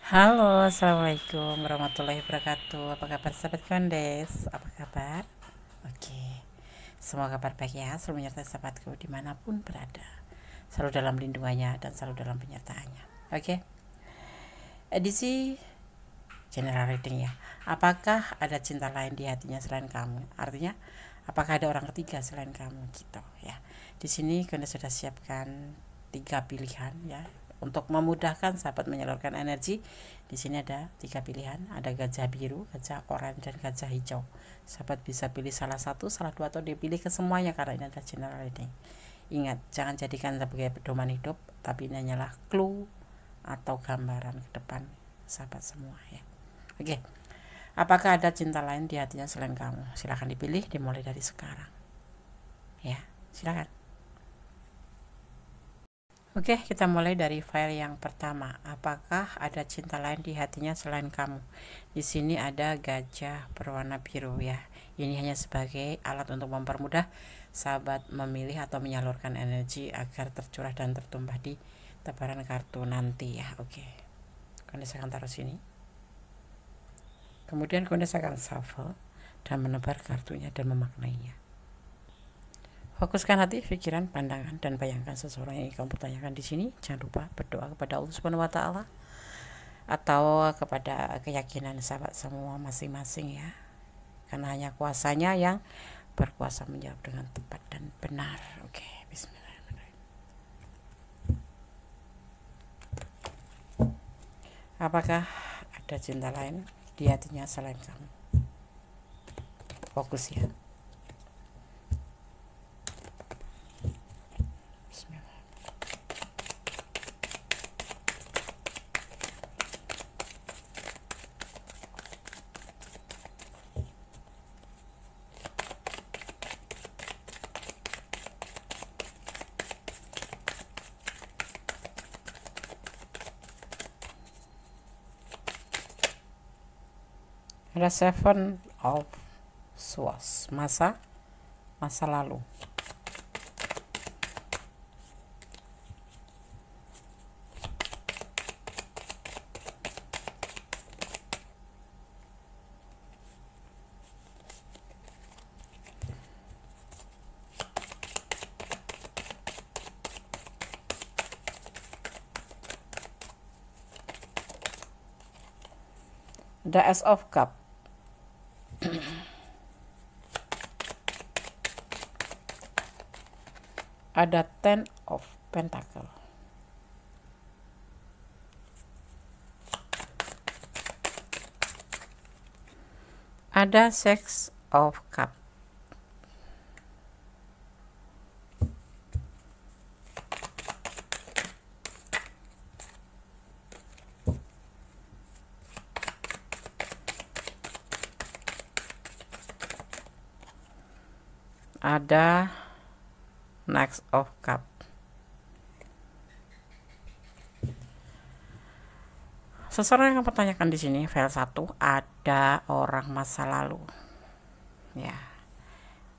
Halo, assalamualaikum warahmatullahi wabarakatuh. Apa kabar sahabat Kondes? Apa kabar? Oke, semua kabar baik ya. Selalu menyertai sahabatku dimanapun berada. Selalu dalam lindungannya dan selalu dalam penyertaannya. Oke, edisi general reading ya. Apakah ada cinta lain di hatinya selain kamu? Artinya, apakah ada orang ketiga selain kamu gitu ya. Di sini Kondes sudah siapkan 3 pilihan ya untuk memudahkan sahabat menyalurkan energi. Di sini ada 3 pilihan, ada gajah biru, gajah oranye, dan gajah hijau. Sahabat bisa pilih salah satu, salah dua, atau dipilih ke semuanya karena ini adalah general reading. Ingat, jangan jadikan sebagai pedoman hidup, tapi ini hanyalah clue atau gambaran ke depan sahabat semua ya. Oke, apakah ada cinta lain di hatinya selain kamu? Silahkan dipilih, dimulai dari sekarang ya, silakan. Oke, kita mulai dari file yang pertama. Apakah ada cinta lain di hatinya selain kamu? Di sini ada gajah berwarna biru ya. Ini hanya sebagai alat untuk mempermudah sahabat memilih atau menyalurkan energi agar tercurah dan tertumpah di tebaran kartu nanti ya. Oke. Kondes akan taruh sini. Kemudian Kondes akan shuffle dan menebar kartunya dan memaknainya. Fokuskan hati, pikiran, pandangan, dan bayangkan seseorang yang kamu pertanyakan di sini. Jangan lupa berdoa kepada Allah Subhanahu wa Ta'ala atau kepada keyakinan sahabat semua masing-masing ya. Karena hanya kuasanya yang berkuasa menjawab dengan tepat dan benar. Oke, bismillahirrahmanirrahim. Apakah ada cinta lain di hatinya selain kamu? Fokus ya. Ada Seven of Swords, masa lalu. The Ace of Cup. Ada Ten of Pentacle. Ada Six of Cup. Ada Knight of Cup. Seseorang yang mempertanyakan di sini file 1 ada orang masa lalu. Ya.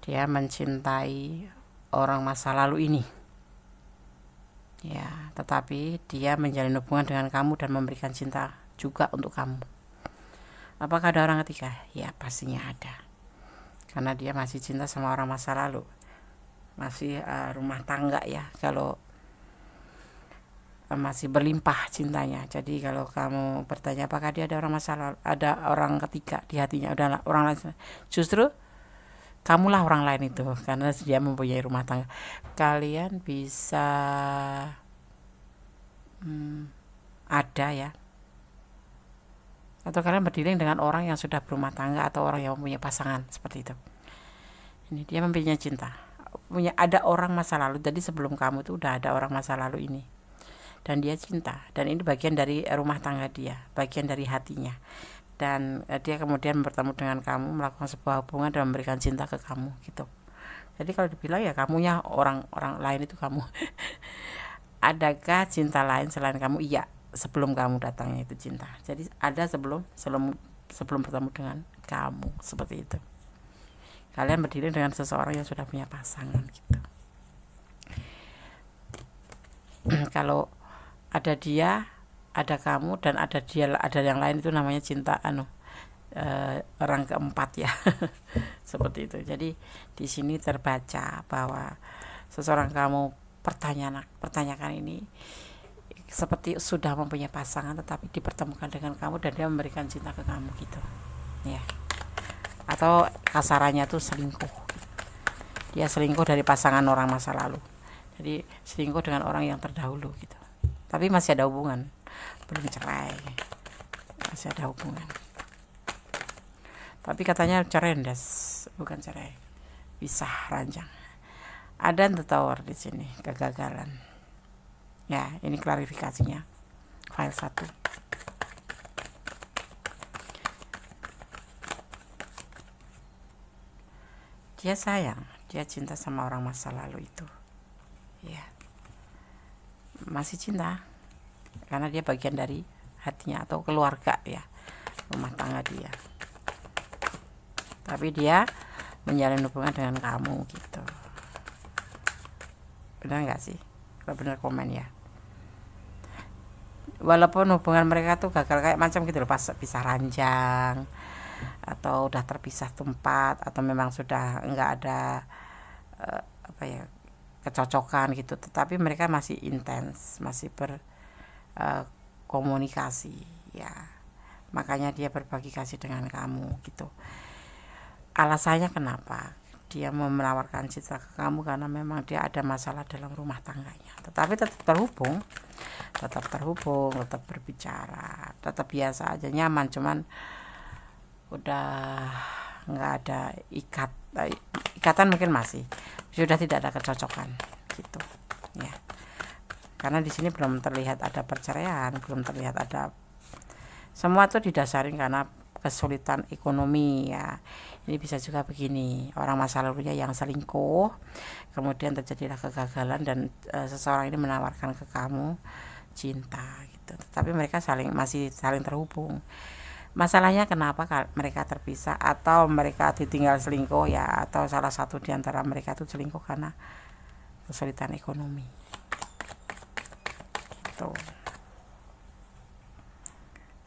Dia mencintai orang masa lalu ini. Ya, tetapi dia menjalin hubungan dengan kamu dan memberikan cinta juga untuk kamu. Apakah ada orang ketiga? Ya, pastinya ada. Karena dia masih cinta sama orang masa lalu, masih rumah tangga ya, kalau masih berlimpah cintanya. Jadi kalau kamu bertanya apakah dia ada orang masa lalu, ada orang ketiga di hatinya, udah orang lain, justru kamulah orang lain itu, karena dia mempunyai rumah tangga. Kalian bisa ada ya, atau kalian berdiling dengan orang yang sudah berumah tangga atau orang yang mempunyai pasangan seperti itu. Ini dia mempunyai cinta, ada orang masa lalu. Jadi sebelum kamu tuh udah ada orang masa lalu ini, dan dia cinta, dan ini bagian dari rumah tangga dia, bagian dari hatinya, dan dia kemudian bertemu dengan kamu, melakukan sebuah hubungan dan memberikan cinta ke kamu gitu. Jadi kalau dibilang ya kamunya orang lain itu kamu. Adakah cinta lain selain kamu? Iya, sebelum kamu datangnya itu cinta. Jadi ada sebelum bertemu dengan kamu, seperti itu. Kalian berdiri dengan seseorang yang sudah punya pasangan gitu. Kalau ada dia, ada kamu dan ada dia, ada yang lain, itu namanya cinta orang keempat ya. Seperti itu. Jadi di sini terbaca bahwa seseorang kamu pertanyakan ini seperti sudah mempunyai pasangan tetapi dipertemukan dengan kamu dan dia memberikan cinta ke kamu gitu ya, atau kasarannya tuh selingkuh. Dia selingkuh dari pasangan orang masa lalu, jadi selingkuh dengan orang yang terdahulu gitu, tapi masih ada hubungan, belum cerai, masih ada hubungan, tapi katanya cerendes, bukan cerai, pisah ranjang. Ada the tower di sini, kegagalan. Ya, ini klarifikasinya. File 1. Dia sayang, dia cinta sama orang masa lalu itu. Ya. Masih cinta. Karena dia bagian dari hatinya atau keluarga ya. Rumah tangga dia. Tapi dia menjalin hubungan dengan kamu gitu. Benar nggak sih? Kalau benar komen ya. Walaupun hubungan mereka tuh gagal kayak macam gitu loh, pas pisah ranjang atau udah terpisah tempat atau memang sudah nggak ada kecocokan gitu, tetapi mereka masih intens, masih berkomunikasi ya, makanya dia berbagi kasih dengan kamu gitu. Alasannya kenapa dia mau menawarkan cinta ke kamu, karena memang dia ada masalah dalam rumah tangganya, tetapi tetap terhubung, tetap berbicara, tetap biasa aja, nyaman, cuman udah nggak ada ikatan, mungkin masih sudah tidak ada kecocokan gitu ya, karena di sini belum terlihat ada perceraian, belum terlihat ada, semua tuh didasari karena kesulitan ekonomi ya. Ini bisa juga begini, orang masa lalunya yang selingkuh, kemudian terjadilah kegagalan dan seseorang ini menawarkan ke kamu cinta gitu, tapi mereka masih saling terhubung. Masalahnya kenapa mereka terpisah atau mereka ditinggal selingkuh ya, atau salah satu di antara mereka itu selingkuh karena kesulitan ekonomi gitu.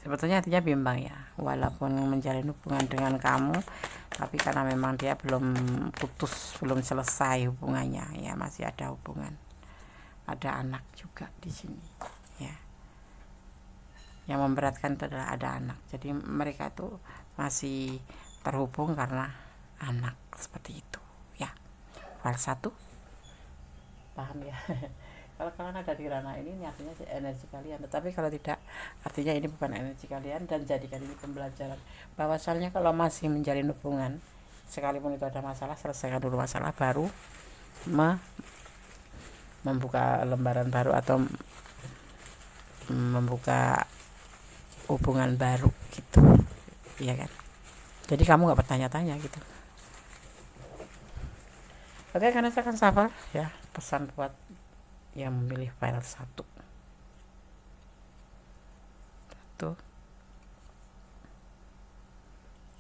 Sebetulnya hatinya bimbang ya, walaupun menjalin hubungan dengan kamu, tapi karena memang dia belum putus, belum selesai hubungannya ya, masih ada hubungan, ada anak juga di sini ya. Yang memberatkan itu adalah ada anak, jadi mereka itu masih terhubung karena anak, seperti itu ya. File 1 paham ya. Kalau kalian ada di ranah ini artinya energi kalian, tetapi kalau tidak, artinya ini bukan energi kalian, dan jadikan ini pembelajaran bahwasannya kalau masih menjalin hubungan, sekalipun itu ada masalah, selesaikan dulu masalah, baru membuka lembaran baru atau membuka hubungan baru gitu, iya kan? Jadi kamu nggak bertanya-tanya gitu. Oke, karena saya akan shuffle ya, pesan buat yang memilih file 1. 1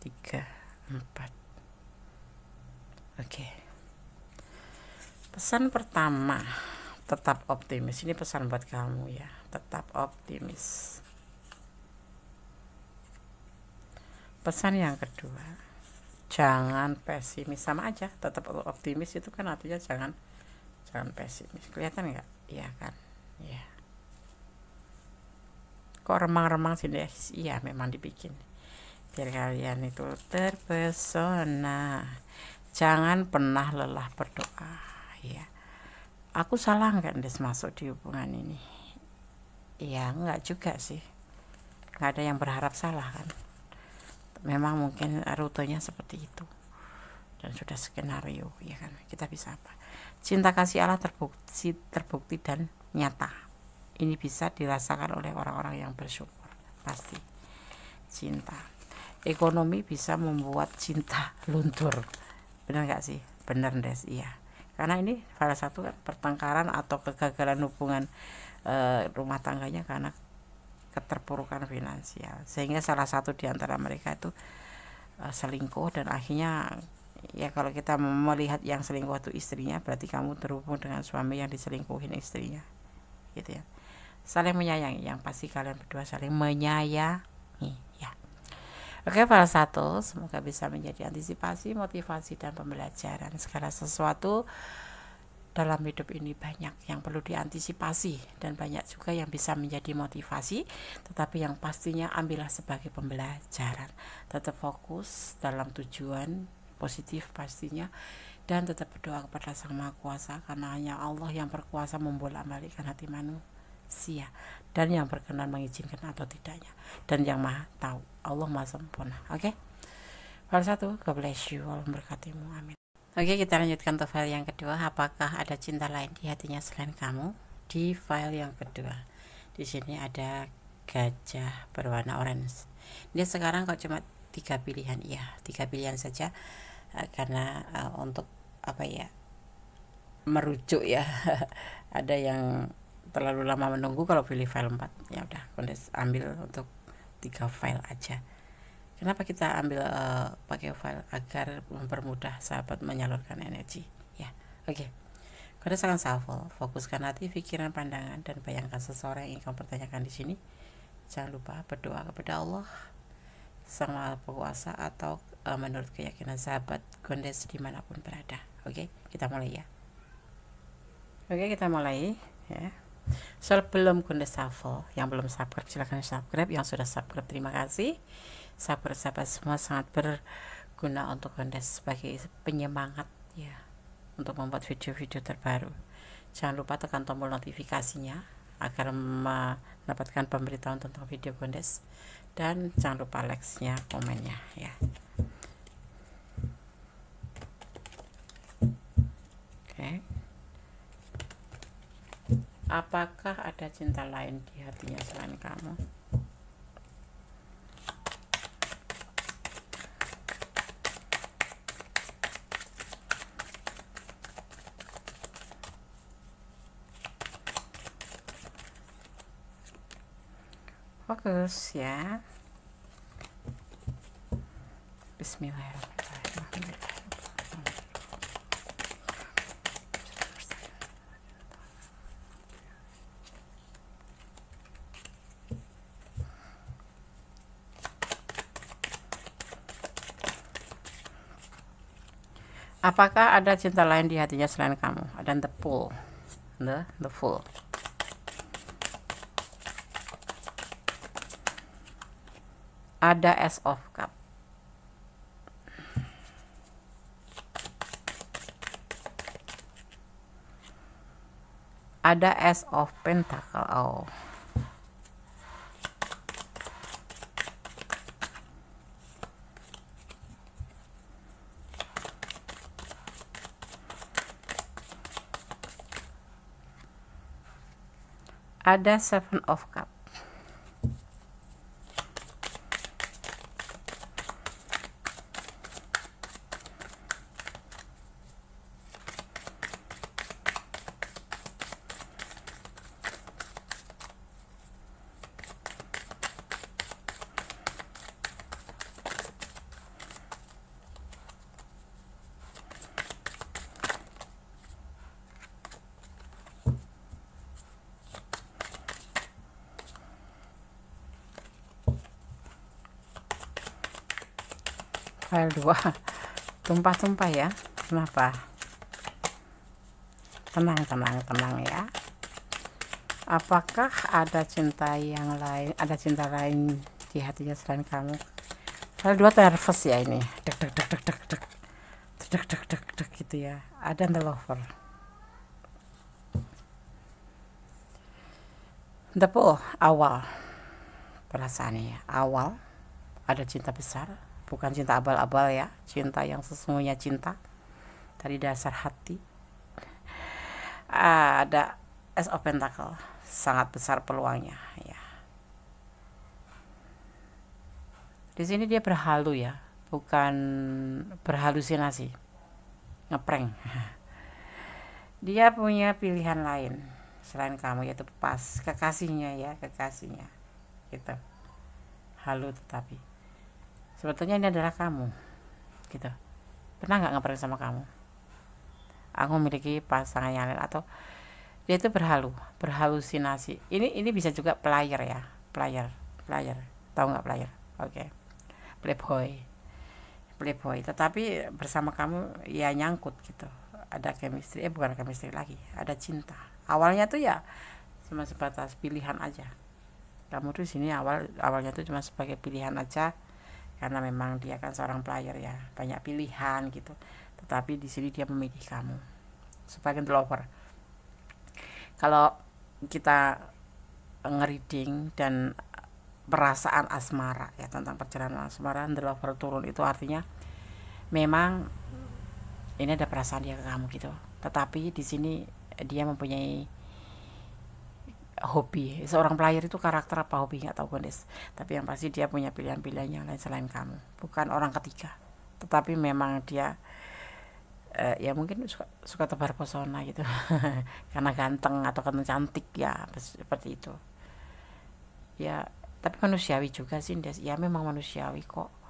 3 4. Oke. Pesan pertama, tetap optimis. Ini pesan buat kamu ya, tetap optimis. Pesan yang kedua, jangan pesimis, sama aja, tetap optimis itu kan artinya jangan pesimis. Kelihatan nggak? Iya kan? Ya. Kok remang-remang sih deh? Iya, memang dibikin biar kalian itu terpesona. Jangan pernah lelah berdoa ya. Aku salah nggak Des masuk di hubungan ini? Iya, nggak juga sih, nggak ada yang berharap salah kan. Memang mungkin rutenya seperti itu dan sudah skenario ya kan. Kita bisa apa? Cinta kasih Allah terbukti dan nyata. Ini bisa dirasakan oleh orang-orang yang bersyukur. Pasti cinta. Ekonomi bisa membuat cinta luntur. Benar nggak sih? Benar Des, iya. Karena ini salah satu pertengkaran atau kegagalan hubungan rumah tangganya karena keterpurukan finansial. Sehingga salah satu di antara mereka itu selingkuh, dan akhirnya ya kalau kita melihat yang selingkuh itu istrinya, berarti kamu terhubung dengan suami yang diselingkuhin istrinya gitu ya. saling menyayangi, yang pasti kalian berdua saling menyayangi ya. Oke, file 1 semoga bisa menjadi antisipasi, motivasi, dan pembelajaran. Segala sesuatu dalam hidup ini banyak yang perlu diantisipasi dan banyak juga yang bisa menjadi motivasi, tetapi yang pastinya ambillah sebagai pembelajaran. Tetap fokus dalam tujuan positif pastinya, dan tetap berdoa kepada Sang Maha Kuasa, karena hanya Allah yang berkuasa membolak-balikkan hati manusia dan yang berkenan mengizinkan atau tidaknya, dan yang Maha tahu. Allah Maha sempurna. Oke, file 1, God bless you, Allah memberkatimu, amin. Oke, kita lanjutkan ke file yang kedua. Apakah ada cinta lain di hatinya selain kamu? Di file yang kedua, di sini ada gajah berwarna orange. Dia sekarang kok cuma 3 pilihan, ya 3 pilihan saja, karena untuk apa ya, merujuk ya. Ada yang terlalu lama menunggu kalau pilih file 4. Ya udah, Kondes ambil untuk 3 file aja. Kenapa kita ambil pakai file? Agar mempermudah sahabat menyalurkan energi ya. Oke, Kode akan shuffle, fokuskan hati, pikiran, pandangan, dan bayangkan seseorang yang ingin kamu pertanyakan di sini. Jangan lupa berdoa kepada Allah Sang Maha Penguasa atau menurut keyakinan sahabat Gondes dimanapun berada. Oke, kita mulai ya. Oke, kita mulai ya. Sebelum Gondes shuffle, yang belum subscribe silahkan subscribe, yang sudah subscribe terima kasih. Sahabat-sahabat semua sangat berguna untuk Gondes sebagai penyemangat ya, untuk membuat video-video terbaru. Jangan lupa tekan tombol notifikasinya agar mendapatkan pemberitahuan tentang video Gondes, dan jangan lupa like-nya, komennya ya. Oke. Apakah ada cinta lain di hatinya selain kamu? Fokus ya. Bismillahirrahmanirrahim. Apakah ada cinta lain di hatinya selain kamu? Ada the Fool. The Fool. Ada Ace of Cup. Ada Ace of Pentacle. Oh. Ada Seven of Cup. File 2 tumpah-tumpah ya. Kenapa? Tenang ya. Apakah ada cinta yang lain, ada cinta lain di hatinya selain kamu? File 2 nervous ya ini. Dek gitu ya. Ada the lover. The Fool, awal perasaannya ya. Awal ada cinta besar, bukan cinta abal-abal ya, cinta yang sesungguhnya cinta dari dasar hati. Ada Ace of Pentacle, sangat besar peluangnya ya. Di sini dia berhalu ya, bukan berhalusinasi, ngeprank. Dia punya pilihan lain selain kamu, yaitu pas kekasihnya ya, kekasihnya gitu. Halu tetapi sebetulnya ini adalah kamu gitu. Pernah nggak ngeprank sama kamu? Aku memiliki pasangan yang lain, atau Dia itu berhalusinasi. Ini bisa juga player ya, player. Tahu nggak player? Oke. Playboy. Tetapi bersama kamu ya nyangkut gitu. Ada chemistry, bukan chemistry lagi, ada cinta. Awalnya tuh ya cuma sebatas pilihan aja. Kamu tuh sini awalnya tuh cuma sebagai pilihan aja, karena memang dia kan seorang player ya, banyak pilihan gitu. Tetapi di sini dia memilih kamu sebagai lover. Kalau kita ngereading dan perasaan asmara ya, tentang perjalanan asmara, the lover turun itu artinya memang ini ada perasaan dia ke kamu gitu. Tetapi di sini dia mempunyai hobi. Seorang player itu karakter apa hobi nggak tahu Gondes, tapi yang pasti dia punya pilihan-pilihan yang lain selain kamu, bukan orang ketiga. Tetapi memang dia ya mungkin suka tebar pesona gitu karena ganteng atau karena cantik ya, seperti itu ya. Tapi manusiawi juga sih Des, ya memang manusiawi kok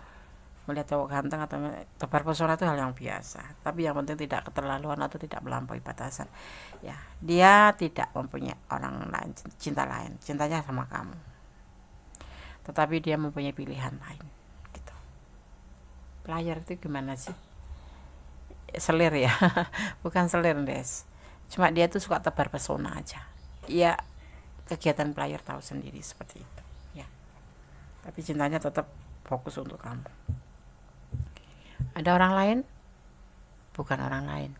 melihat cowok ganteng atau tebar pesona itu hal yang biasa. Tapi yang penting tidak keterlaluan atau tidak melampaui batasan ya. Dia tidak mempunyai orang lain, cinta lain, cintanya sama kamu, tetapi dia mempunyai pilihan lain gitu. Player itu gimana sih? Selir ya bukan selir Des, cuma dia tuh suka tebar pesona aja ya. Kegiatan player tahu sendiri seperti itu ya. Tapi cintanya tetap fokus untuk kamu. Ada orang lain? Bukan orang lain,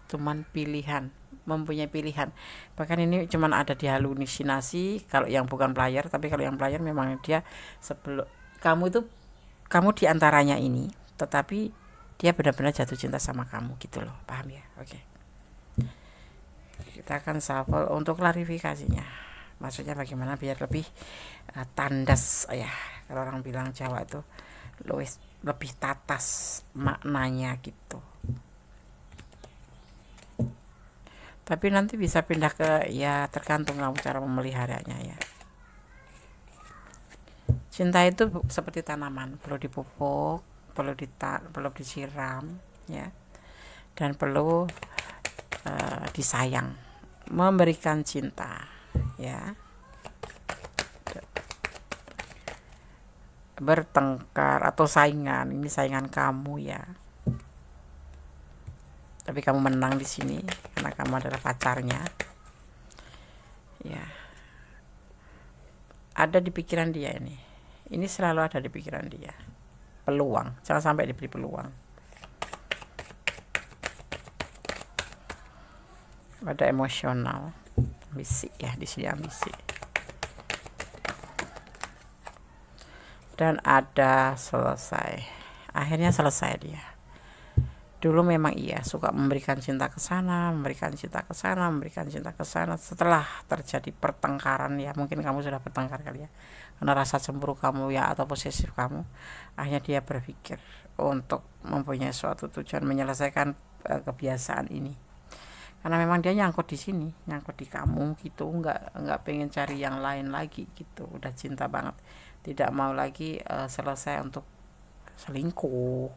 cuman pilihan, mempunyai pilihan. Bahkan ini cuman ada di halusinasi kalau yang bukan player. Tapi kalau yang player memang dia sebelum kamu itu, kamu diantaranya ini, tetapi dia benar-benar jatuh cinta sama kamu gitu loh, paham ya? Oke. Kita akan shuffle untuk klarifikasinya. Maksudnya bagaimana biar lebih tandas ya. Kalau orang bilang Jawa itu lebih tatas maknanya gitu. Tapi nanti bisa pindah ke ya tergantung kamu cara memeliharanya ya. Cinta itu seperti tanaman, perlu dipupuk, perlu disiram ya, dan perlu disayang, memberikan cinta ya. Bertengkar atau saingan, ini saingan kamu ya, tapi kamu menang di sini karena kamu adalah pacarnya ya. Ada di pikiran dia ini selalu ada di pikiran dia. Peluang, jangan sampai diberi peluang. Ada emosional, ambisi ya, di sini ambisi. Dan ada selesai, akhirnya selesai dia. Dulu memang iya suka memberikan cinta ke sana, memberikan cinta ke sana, memberikan cinta ke sana. Setelah terjadi pertengkaran ya, mungkin kamu sudah bertengkar kali ya, karena rasa cemburu kamu ya atau posesif kamu, akhirnya dia berpikir untuk mempunyai suatu tujuan menyelesaikan kebiasaan ini. Karena memang dia nyangkut di sini, nyangkut di kamu gitu, nggak pengen cari yang lain lagi gitu, udah cinta banget, tidak mau lagi selesai untuk selingkuh,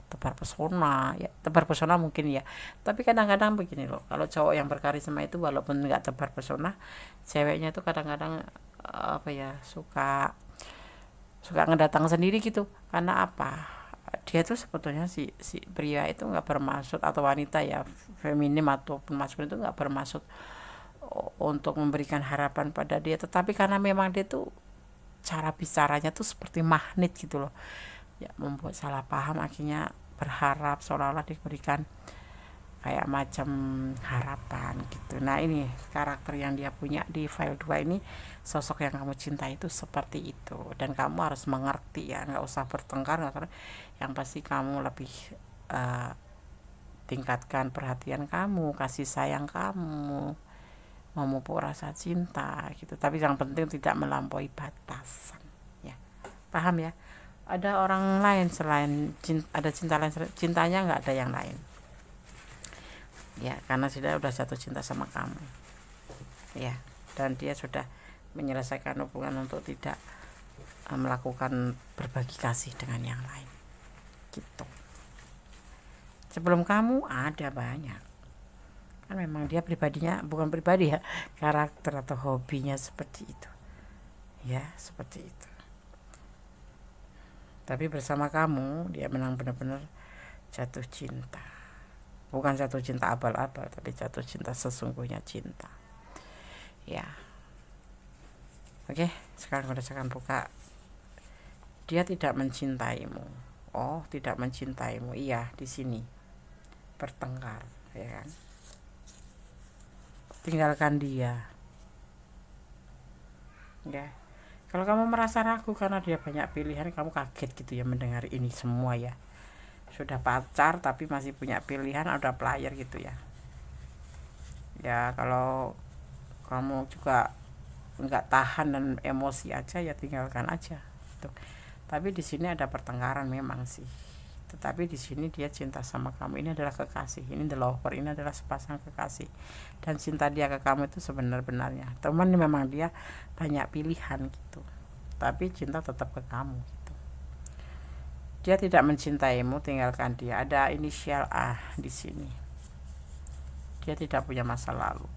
tebar pesona ya. Tebar pesona mungkin ya, tapi kadang-kadang begini loh, kalau cowok yang berkarisma itu walaupun nggak tebar pesona, ceweknya itu kadang-kadang apa ya, suka ngedatang sendiri gitu. Karena apa, dia tuh sebetulnya si pria itu nggak bermaksud, atau wanita ya, feminim ataupun maskulin itu nggak bermaksud untuk memberikan harapan pada dia, tetapi karena memang dia tuh cara bicaranya tuh seperti magnet gitu loh ya, membuat salah paham, akhirnya berharap seolah-olah diberikan kayak macam harapan gitu. Nah ini karakter yang dia punya di file 2 ini, sosok yang kamu cintai itu seperti itu. Dan kamu harus mengerti ya, nggak usah bertengkar, yang pasti kamu lebih tingkatkan perhatian kamu, kasih sayang kamu, memupuk rasa cinta gitu. Tapi yang penting tidak melampaui batasan ya, paham ya? Ada orang lain selain cinta, ada cinta lain, cintanya nggak ada yang lain ya, karena sudah jatuh cinta sama kamu ya, dan dia sudah menyelesaikan hubungan untuk tidak melakukan berbagi kasih dengan yang lain gitu. Sebelum kamu ada banyak, kan memang dia pribadinya, bukan pribadi ya, karakter atau hobinya seperti itu ya, seperti itu. Tapi bersama kamu dia memang benar-benar jatuh cinta, bukan jatuh cinta abal-abal, tapi jatuh cinta sesungguhnya cinta ya. Oke, sekarang saya akan buka. Dia tidak mencintaimu. Oh, tidak mencintaimu. Iya, di sini bertengkar ya kan. Tinggalkan dia ya. Kalau kamu merasa ragu karena dia banyak pilihan, kamu kaget gitu ya mendengar ini semua ya. Sudah pacar tapi masih punya pilihan, ada player gitu ya. Ya kalau kamu juga nggak tahan dan emosi aja ya tinggalkan aja. Tuh. Tapi di sini ada pertengkaran memang sih. Tetapi di sini dia cinta sama kamu. Ini adalah kekasih. Ini the lover. Ini adalah sepasang kekasih. Dan cinta dia ke kamu itu sebenar-benarnya. Teman memang dia banyak pilihan gitu. Tapi cinta tetap ke kamu gitu. Dia tidak mencintaimu, tinggalkan dia. Ada inisial A di sini. Dia tidak punya masa lalu.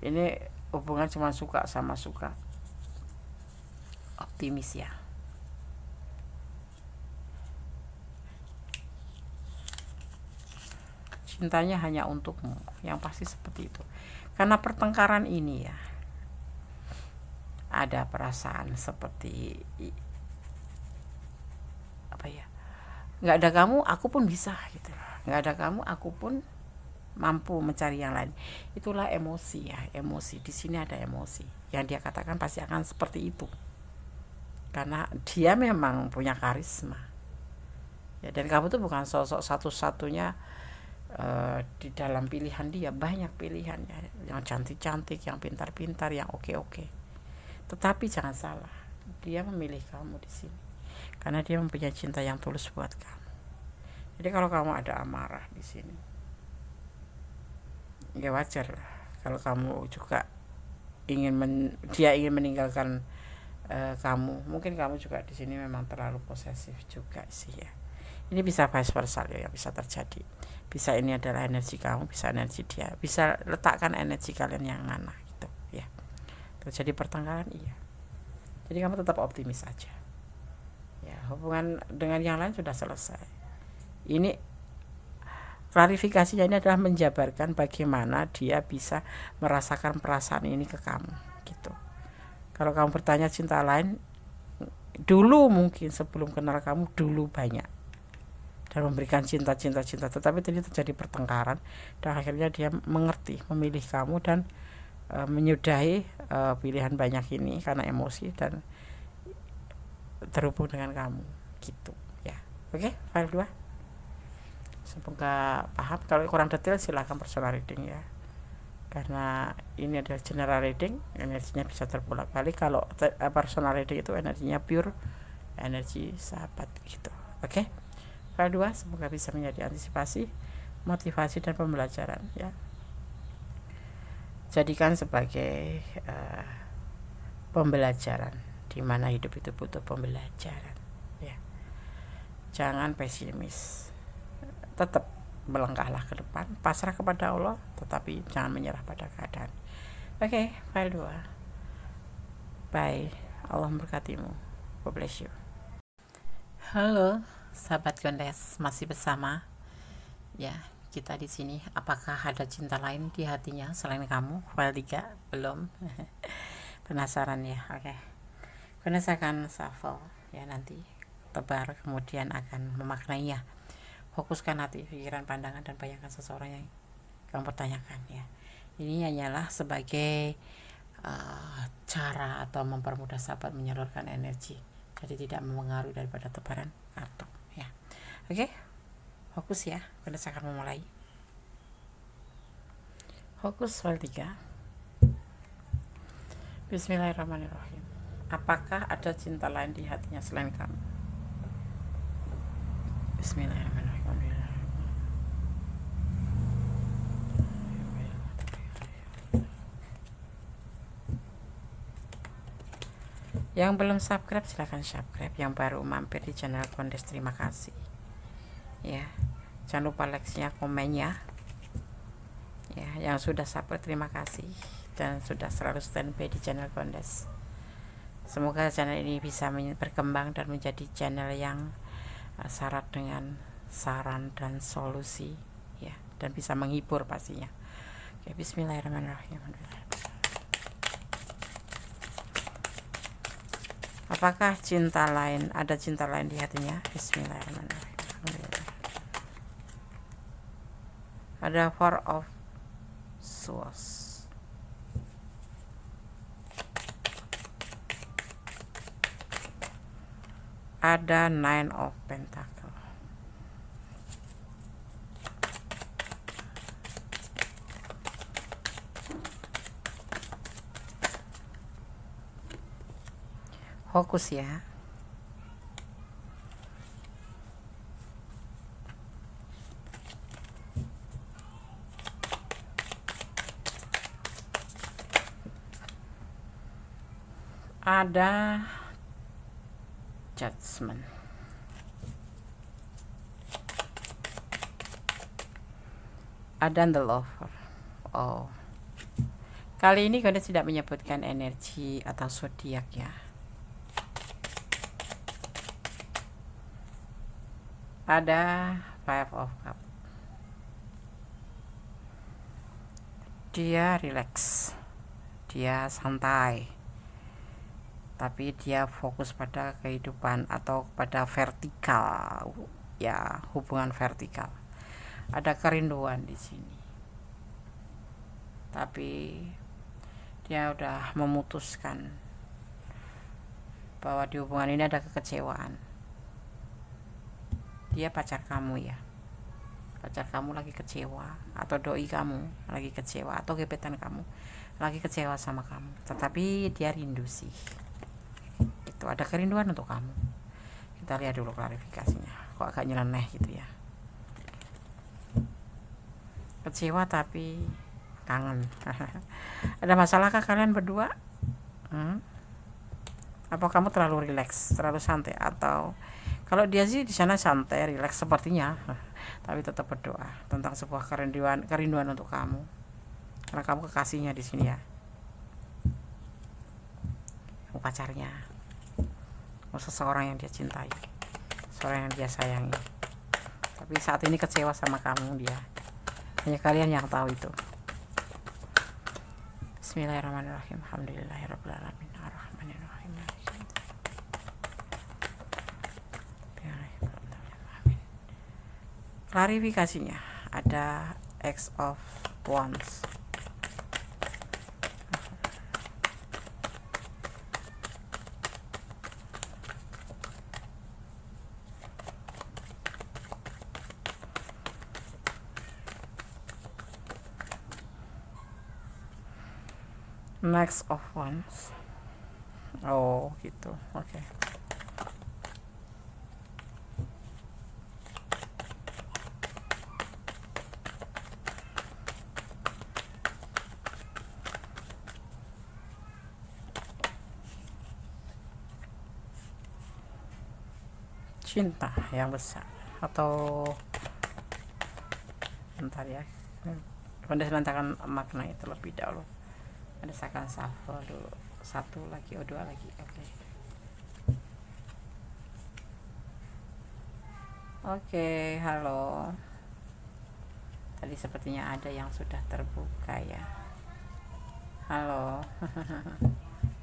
Ini hubungan cuma suka sama suka. Optimis ya. Cintanya hanya untukmu, yang pasti seperti itu. Karena pertengkaran ini ya, ada perasaan seperti apa ya, nggak ada kamu aku pun bisa gitu, nggak ada kamu aku pun mampu mencari yang lain. Itulah emosi ya, emosi. Di sini ada emosi yang dia katakan pasti akan seperti itu, karena dia memang punya karisma ya, dan kamu tuh bukan sosok satu-satunya di dalam pilihan dia. Banyak pilihannya, yang cantik-cantik, yang pintar-pintar, yang oke-oke. Tetapi jangan salah, dia memilih kamu di sini karena dia mempunyai cinta yang tulus buat kamu. Jadi kalau kamu ada amarah di sini, ya wajar lah. Kalau kamu juga dia ingin meninggalkan kamu, mungkin kamu juga di sini memang terlalu posesif juga sih ya. Ini bisa vice versa ya, bisa terjadi. Bisa ini adalah energi kamu, bisa energi dia. Bisa letakkan energi kalian yang mana gitu ya. Terjadi pertengkaran iya. Jadi kamu tetap optimis saja. Ya, hubungan dengan yang lain sudah selesai. Ini klarifikasinya ini adalah menjabarkan bagaimana dia bisa merasakan perasaan ini ke kamu gitu. Kalau kamu bertanya cinta lain, dulu mungkin sebelum kenal kamu dulu banyak dan memberikan cinta, tetapi tadi terjadi pertengkaran dan akhirnya dia mengerti, memilih kamu dan menyudahi pilihan banyak ini karena emosi dan terhubung dengan kamu gitu ya. Oke, file 2. Semoga paham. Kalau kurang detail silahkan personal reading ya, karena ini adalah general reading, energinya bisa terbolak-balik. Kalau personal reading itu energinya pure, energi sahabat gitu. Oke, file 2 semoga bisa menjadi antisipasi, motivasi dan pembelajaran ya. Jadikan sebagai pembelajaran, di mana hidup itu butuh pembelajaran ya. Jangan pesimis, tetap melangkahlah ke depan, pasrah kepada Allah, tetapi jangan menyerah pada keadaan. Oke, file 2. Bye. Allah memberkatimu. God bless you. Halo, sahabat Gondes, masih bersama ya kita di sini. Apakah ada cinta lain di hatinya selain kamu? File 3 belum. Penasaran ya? Oke. Gondes akan shuffle ya, nanti tebar, kemudian akan memaknainya. Fokuskan hati, pikiran, pandangan, dan bayangkan seseorang yang kamu pertanyakan ya. Ini hanyalah sebagai cara atau mempermudah sahabat menyalurkan energi, jadi tidak mempengaruhi daripada tebaran kartu ya. Oke, fokus ya. Kita akan memulai. Fokus soal 3. Bismillahirrahmanirrahim. Apakah ada cinta lain di hatinya selain kamu? Bismillahirrahmanirrahim. Yang belum subscribe silahkan subscribe. Yang baru mampir di channel Gondes terima kasih ya. Jangan lupa like-nya, komennya ya. Yang sudah support terima kasih dan sudah selalu standby di channel Kondes. Semoga channel ini bisa berkembang dan menjadi channel yang syarat dengan saran dan solusi, ya, dan bisa menghibur pastinya. Oke, bismillahirrahmanirrahim. Apakah cinta lain, ada cinta lain di hatinya? Bismillahirrahmanirrahim. Ada Four of Swords. Ada Nine of Pentacle. Fokus ya. Ada Judgment. Ada The Lover. Oh, kali ini Kondes tidak menyebutkan energi atau zodiak ya. Ada Five of Cups. Dia relax, dia santai, tapi dia fokus pada kehidupan atau pada vertikal, ya, hubungan vertikal. Ada kerinduan di sini, tapi dia udah memutuskan bahwa di hubungan ini ada kekecewaan. Dia pacar kamu ya, pacar kamu lagi kecewa, atau doi kamu lagi kecewa, atau gebetan kamu lagi kecewa sama kamu, tetapi dia rindu sih. Itu ada kerinduan untuk kamu. Kita lihat dulu klarifikasinya. Kok agak nyeleneh gitu ya. Kecewa tapi kangen. Ada masalahkah kalian berdua? Apa kamu terlalu rileks, terlalu santai? Atau kalau dia sih di sana santai, rileks sepertinya, tapi tetap berdoa tentang sebuah kerinduan untuk kamu, karena kamu kekasihnya di sini ya, kamu pacarnya, seseorang yang dia cintai, seorang yang dia sayangi, tapi saat ini kecewa sama kamu dia. Hanya kalian yang tahu itu. Bismillahirrahmanirrahim. Alhamdulillahirrahmanirrahim. Klarifikasinya ada X of Wands. Next of Wands. Oh gitu, oke. Okay. Cinta yang besar atau bentar ya, Kondes lantakan makna itu lebih dahulu. Kondes akan shuffle dulu, satu lagi, oh dua lagi, oke. Oke, halo. Tadi sepertinya ada yang sudah terbuka ya. Halo.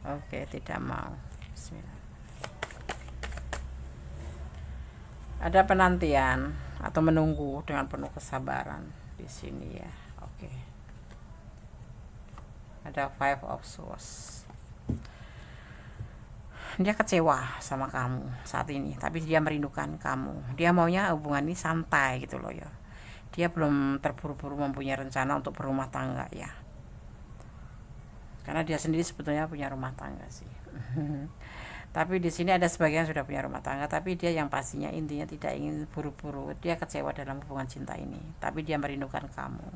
Oke, tidak mau. Bismillah. Ada penantian atau menunggu dengan penuh kesabaran di sini ya. Oke. Ada Five of Swords. Dia kecewa sama kamu saat ini, tapi dia merindukan kamu. Dia maunya hubungan ini santai gitu loh ya. Dia belum terburu-buru mempunyai rencana untuk berumah tangga ya. Karena dia sendiri sebetulnya punya rumah tangga sih. Tapi di sini ada sebagian sudah punya rumah tangga, tapi dia yang pastinya intinya tidak ingin buru-buru. Dia kecewa dalam hubungan cinta ini, tapi dia merindukan kamu.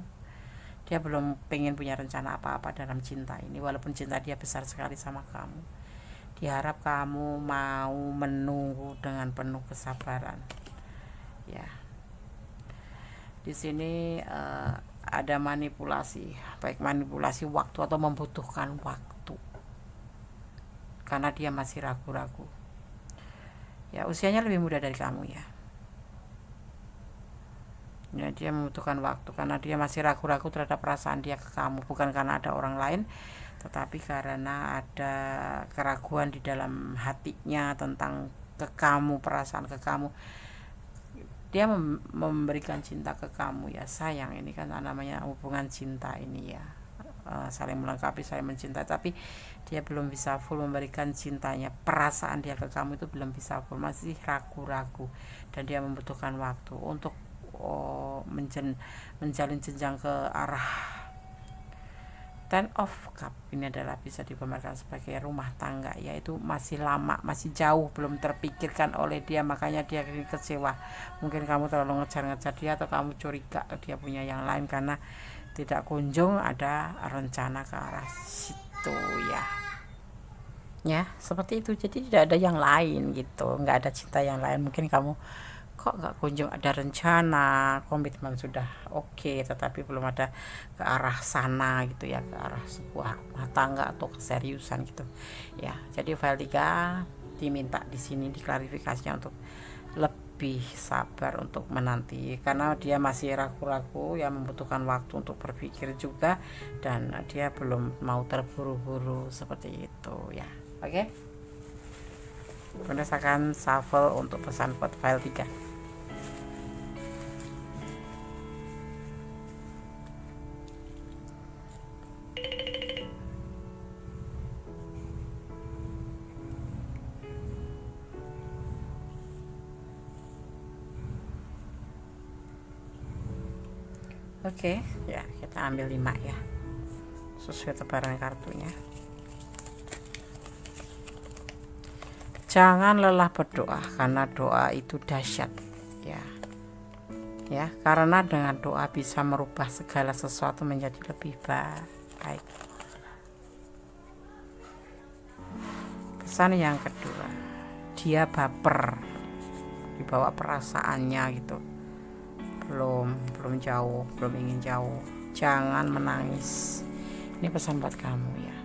Dia belum pengen punya rencana apa-apa dalam cinta ini, walaupun cinta dia besar sekali sama kamu. Dia harap kamu mau menunggu dengan penuh kesabaran. Ya. Di sini ada manipulasi, baik manipulasi waktu atau membutuhkan waktu, karena dia masih ragu-ragu. Ya, usianya lebih muda dari kamu ya. Ya, dia membutuhkan waktu karena dia masih ragu-ragu terhadap perasaan dia ke kamu, bukan karena ada orang lain, tetapi karena ada keraguan di dalam hatinya tentang ke kamu, perasaan ke kamu. Dia memberikan cinta ke kamu ya sayang, ini kan namanya hubungan cinta ini ya, saling melengkapi, saling mencintai, tapi dia belum bisa full memberikan cintanya, perasaan dia ke kamu itu belum bisa full, masih ragu-ragu, dan dia membutuhkan waktu untuk menjalin jenjang ke arah Ten of Cup. Ini adalah bisa digambarkan sebagai rumah tangga, yaitu masih lama, masih jauh, belum terpikirkan oleh dia, makanya dia kecewa. Mungkin kamu terlalu ngejar-ngejar dia, atau kamu curiga dia punya yang lain karena tidak kunjung ada rencana ke arah situ ya. Ya, seperti itu. Jadi tidak ada yang lain gitu, nggak ada cinta yang lain. Mungkin kamu kok nggak kunjung ada rencana, komitmen sudah oke, tetapi belum ada ke arah sana gitu ya, ke arah sebuah rumah tangga atau keseriusan gitu ya. Jadi file 3 diminta di sini diklarifikasinya untuk lebih sabar untuk menanti, karena dia masih ragu-ragu ya, membutuhkan waktu untuk berpikir juga, dan dia belum mau terburu-buru seperti itu ya. Oke, berdasarkan shuffle untuk pesan buat file 3. Oke, ya kita ambil 5 ya, sesuai tebaran kartunya. Jangan lelah berdoa, karena doa itu dahsyat ya. Ya, karena dengan doa bisa merubah segala sesuatu menjadi lebih baik. Pesan yang kedua, dia baper, dibawa perasaannya gitu. Belum jauh, belum ingin jauh. Jangan menangis. Ini pesan buat kamu ya.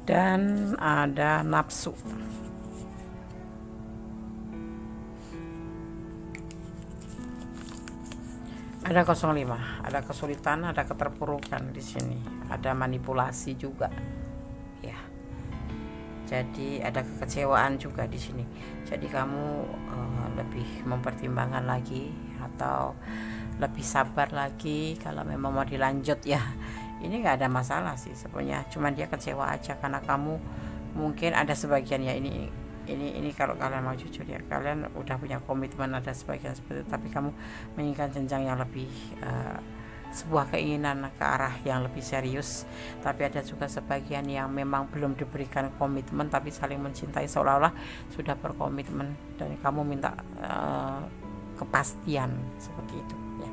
Dan ada nafsu. Ada 05, ada kesulitan, ada keterpurukan di sini, ada manipulasi juga ya. Jadi ada kekecewaan juga di sini. Jadi kamu lebih mempertimbangkan lagi, atau lebih sabar lagi kalau memang mau dilanjut ya. Ini nggak ada masalah sih sebenarnya, cuman dia kecewa aja karena kamu mungkin ada sebagian ya, ini kalau kalian mau jujur ya, kalian udah punya komitmen, ada sebagian seperti itu, tapi kamu menginginkan jenjang yang lebih, sebuah keinginan ke arah yang lebih serius, tapi ada juga sebagian yang memang belum diberikan komitmen tapi saling mencintai, seolah-olah sudah berkomitmen, dan kamu minta kepastian seperti itu ya.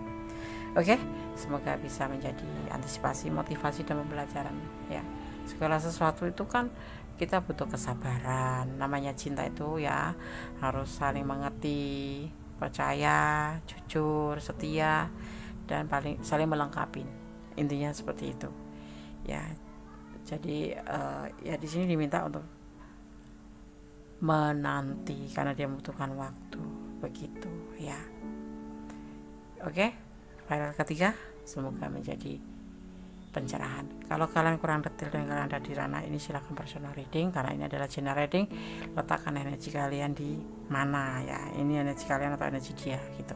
Oke, semoga bisa menjadi antisipasi, motivasi, dan pembelajaran ya. Segala sesuatu itu kan kita butuh kesabaran, namanya cinta itu ya harus saling mengerti, percaya, jujur, setia, dan saling melengkapi, intinya seperti itu ya. Jadi ya di sini diminta untuk menanti karena dia membutuhkan waktu, begitu ya. Oke, file ketiga semoga menjadi pencerahan. Kalau kalian kurang detail dan kalian ada di ranah ini, silahkan personal reading, karena ini adalah general reading. Letakkan energi kalian di mana ya, ini energi kalian atau energi dia gitu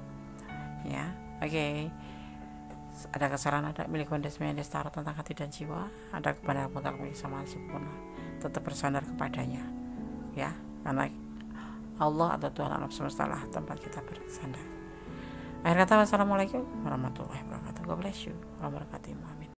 ya. Oke. Ada kesalahan, ada milik Wendes Tarot tentang hati dan jiwa, ada kepada putar milik sama sempurna, tetap bersandar kepadanya ya, karena Allah atau Tuhan alam semesta lah tempat kita bersandar. Akhir kata, wassalamualaikum warahmatullahi wabarakatuh. God bless you. Wabarakatuh. Amin.